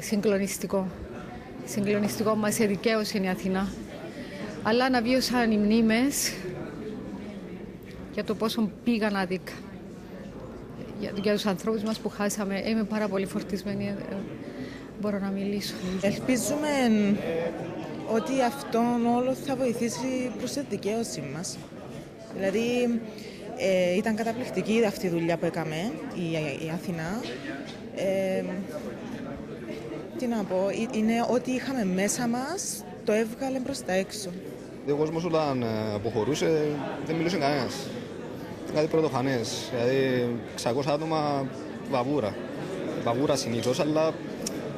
Συγκλονιστικό. Συγκλονιστικό, μας εδικαίωσε η Αθηνά. Αλλά αναβίωσαν οι μνήμες για το πόσο πήγαν άδικα. Για τους ανθρώπους μας που χάσαμε. Είμαι πάρα πολύ φορτισμένη. Μπορώ να μιλήσω. Ελπίζουμε ότι αυτό όλο θα βοηθήσει προς τη δικαίωση μας. Δηλαδή, ήταν καταπληκτική αυτή η δουλειά που έκαμε η Αθηνά. Τι να πω, είναι ό,τι είχαμε μέσα μας, το έβγαλε προς τα έξω. Ο κόσμος όταν αποχωρούσε δεν μιλούσε κανένας. Κάτι πρωτοφανές, δηλαδή 600 άτομα βαβούρα. Βαβούρα συνήθως, αλλά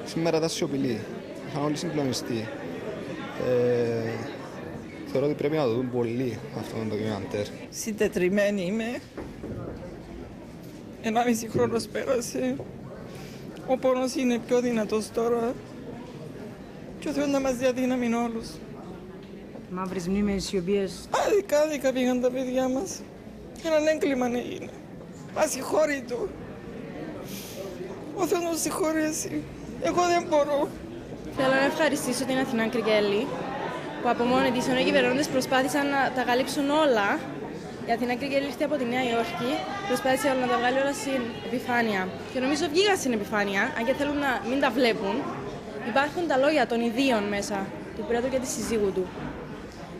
σήμερα ήταν σιωπηλή. Είχαν όλοι συγκλονιστεί. Θεωρώ ότι πρέπει να το δουν πολύ αυτό το ντοκιμαντέρ. Συντετριμμένη είμαι. 1,5 χρόνος πέρασε. Ο πόνος είναι πιο δυνατός τώρα. Και ο Θεός να μας διαδύναμει όλους. Μαύρες μνήμες οι οποίες... Άδικα πήγαν τα παιδιά μας. Έναν έγκλημα έγινε. Ασυγχώρητο. Ο Θεός μας συγχωρέσει. Εγώ δεν μπορώ. Θέλω να ευχαριστήσω την Αθηνά Κρικέλη που από μόνη της, ενώ οι κυβερνώντες προσπάθησαν να τα καλύψουν όλα, η Αθηνά Κρικέλη ήρθε από τη Νέα Υόρκη, προσπάθησε να τα βγάλει όλα στην επιφάνεια. Και νομίζω βγήκαν στην επιφάνεια, αν και θέλουν να μην τα βλέπουν. Υπάρχουν τα λόγια των ιδίων μέσα, του Πρέτου και της συζύγου του.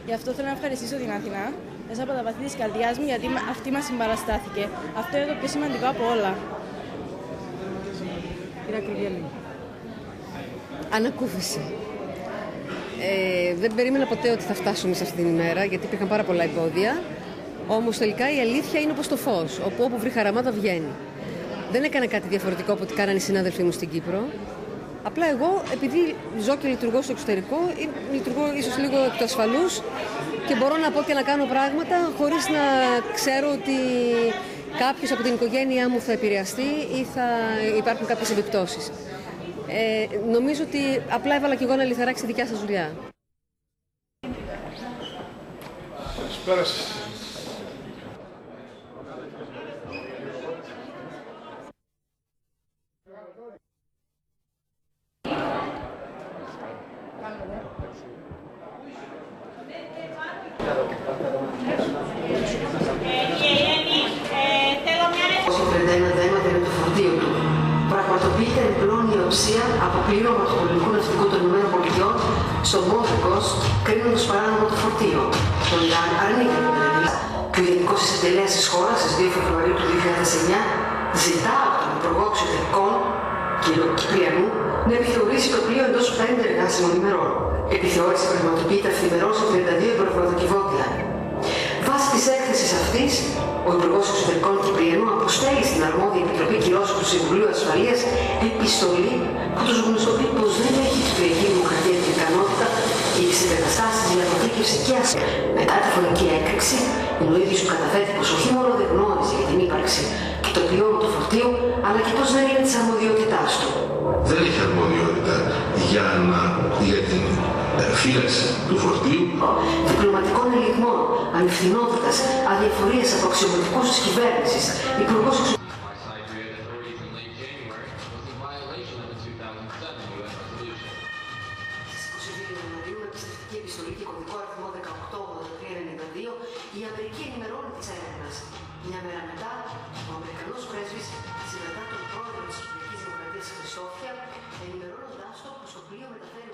Γι' αυτό θέλω να ευχαριστήσω την Αθηνά, μέσα από τα βαθύ της καρδιάς μου, γιατί αυτή μας συμπαραστάθηκε. Αυτό είναι το πιο σημαντικό από όλα. Κυρία Κρικέλη. Ανακούφιση. Δεν περίμενα ποτέ ότι θα φτάσουμε σε αυτή την ημέρα, γιατί υπήρχαν πάρα πολλά εμπόδια. Όμως τελικά η αλήθεια είναι όπως το φως, όπου βρει χαραμάδα βγαίνει. Δεν έκανα κάτι διαφορετικό από ό,τι κάνανε οι συνάδελφοί μου στην Κύπρο. Απλά εγώ, επειδή ζω και λειτουργώ στο εξωτερικό, λειτουργώ ίσως λίγο εκ του ασφαλούς και μπορώ να πω και να κάνω πράγματα χωρίς να ξέρω ότι κάποιος από την οικογένειά μου θα επηρεαστεί ή θα υπάρχουν κάποιες επιπτώσεις. Νομίζω ότι απλά έβαλα κι εγώ ένα λιθαράκι στη δικιά σας δουλειά. Καλησπέρα σας. Πραγματοποιείται διπλώνη ιοψία από πλήρωμα του πολιτικού ναυτικού των ΗΠΑ στο Μόσχος, κρίνοντας παράνομο το φορτίο. Το Ιράν αρνείται την περιοχή και ο Γενικός Εισαγγελέας της χώρας στις 2 Φεβρουαρίου του 2009 ζητά από τον Υπουργό Εξωτερικών κ. Κυπριανού να επιθεωρήσει το πλοίο εντός 5 εργάσιμων ημερών. Επιθεώρηση πραγματοποιείται αυθημερών σε 32 υπερβολοκιβώτια. Βάσει της έκθεσης αυτής, ο Υπουργός Εξωτερικών Κυπριανού αποστέλει στην αρμόδια Επιτροπή Κυρώσεων του Συμβουλίου Ασφαλείας επιστολή που τους γνωστοποιεί πως δεν έχει η Κυπριακή Δημοκρατία την ικανότητα και τις εγκαταστάσεις για αποθήκευση και άσυλο. Μετά τη φωνική έκρηξη, ενώ ο ίδιος του καταθέτει πως όχι μόνο δεν γνώριζε για την ύπαρξη και το πλειώμα του φορτίου, αλλά και πως δεν είναι της αρμοδιότητάς του. Δεν έχει αρμοδιότητα για την φύλαξη του φορτίου. Διπλωματικών ελιγμών, ανευθυνότητας, αδιαφορίας από αξιωματικούς της κυβέρνησης, Υπουργός Εξωτερικών. Επιστολή και κωδικό αριθμό 188392, η Αμερική ενημερώνει της έρευνας. Μια μέρα μετά, ο Αμερικανός πρέσβης συναντά τον πρόεδρο της Κυπριακής Δημοκρατίας Χριστόφια, ενημερώνοντάς το πως το πλοίο μεταφέρει